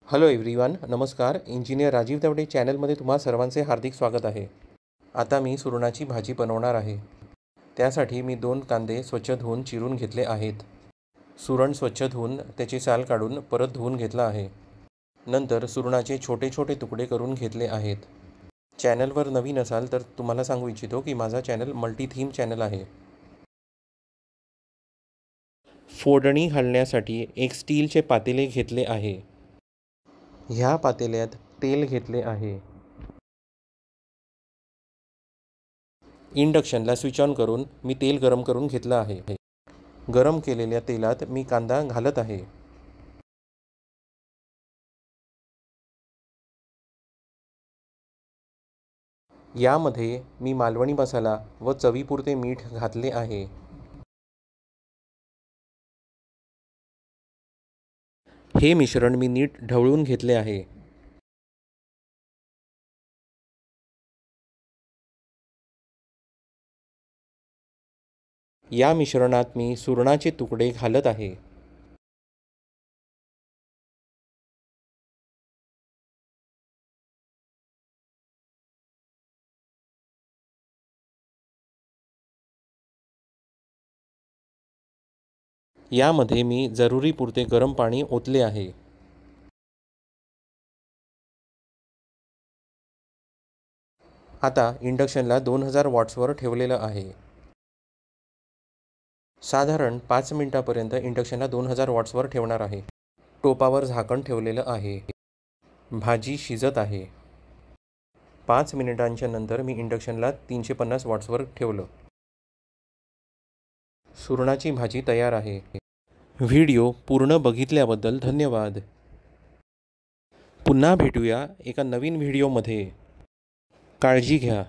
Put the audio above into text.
Hello everyone, नमस्कार. Engineer Rajiv Tawde चॅनलमध्ये तुम्हा सर्वांचे हार्दिक स्वागत आहे. आता मी सुरणाची भाजी बनवणार आहे. त्यासाठी मी 2 कांदे स्वच्छ धुवून चिरून घेतले आहेत. सुरण स्वच्छ धुवून त्याची साल काढून परत धुवून घेतला आहे. नंतर सुरणाचे छोटे छोटे तुकडे करून घेतले आहेत. चॅनलवर नवीन असाल तर तुम्हाला सांगू इच्छितो की माझा चॅनल मल्टी थीम चॅनल आहे. फोडणी घालण्यासाठी एक स्टीलचे पातेले घेतले आहे. ह्या पातेल्यात तेल घेतले आहे. इंडक्शनला स्विच ऑन करून मी तेल गरम करून घेतलं आहे. गरम केलेल्या तेलात मी कांदा घालत आहे. यामध्ये मी मालवणी मसाला व चवीपुरते मीठ घातले आहे. हे मिश्रण मी नीट ढवळून घेतले आहे. या मिश्रणात मी सुरणाचे तुकडे घालत आहे. यामध्ये मी जरुरीपुरते गरम पाणी ओतले आहे. आता इंडक्शनला 2000 वॉट्सवर ठेवलेलं आहे. साधारण 5 मिनिटापर्यंत इंडक्शनला 2000 वॉट्सवर ठेवणार आहे. टोपावर झाकण ठेवलेलं आहे. भाजी शिजत आहे. 5 मिनिटांच्या नंतर मी इंडक्शनला 350 वॉट्सवर ठेवलं. सुरणाची भाजी तयार आहे. व्हिडिओ पूर्ण बघितल्याबद्दल धन्यवाद. पुन्हा भेटूया एका नवीन व्हिडिओमध्ये. काळजी घ्या.